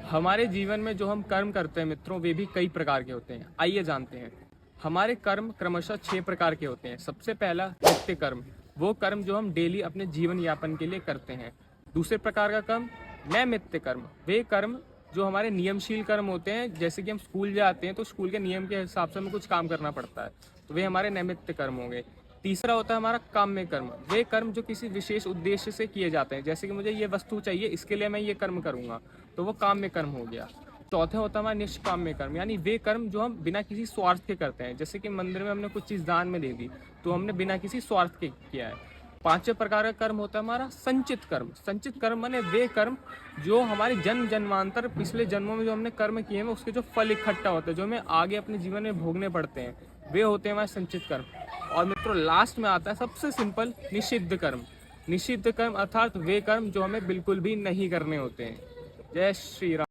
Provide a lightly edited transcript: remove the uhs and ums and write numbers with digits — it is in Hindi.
हमारे जीवन में जो हम कर्म करते हैं मित्रों, वे भी कई प्रकार के होते हैं। आइए जानते हैं। हमारे कर्म क्रमशः 6 प्रकार के होते हैं। सबसे पहला नित्य कर्म, वो कर्म जो हम डेली अपने जीवन यापन के लिए करते हैं। दूसरे प्रकार का कर्म नैमित्तिक कर्म, वे कर्म जो हमारे नियमशील कर्म होते हैं। जैसे कि हम स्कूल जाते हैं तो स्कूल के नियम के हिसाब से हमें कुछ काम करना पड़ता है, तो वे हमारे नैमित्तिक कर्म हो गए। तीसरा होता है हमारा काम्य कर्म, वे कर्म जो किसी विशेष उद्देश्य से किए जाते हैं। जैसे कि मुझे ये वस्तु चाहिए, इसके लिए मैं ये कर्म करूंगा, तो वो काम्य कर्म हो गया। चौथा होता है हमारा निष्काम्य कर्म, यानी वे कर्म जो हम बिना किसी स्वार्थ के करते हैं। जैसे कि मंदिर में हमने कुछ चीज़ दान में दे दी, तो हमने बिना किसी स्वार्थ के किया है। पांचवें प्रकार का कर्म होता है हमारा संचित कर्म। संचित कर्म माने वे कर्म जो हमारे जन्म जन्मांतर पिछले जन्मों में जो हमने कर्म किए हैं, उसके जो फल इकट्ठा होते हैं, जो हमें आगे अपने जीवन में भोगने पड़ते हैं, वे होते हैं हमारे संचित कर्म। और मित्रों लास्ट में आता है सबसे सिंपल निषिद्ध कर्म। निषिद्ध कर्म अर्थात वे कर्म जो हमें बिल्कुल भी नहीं करने होते हैं। जय श्री राम।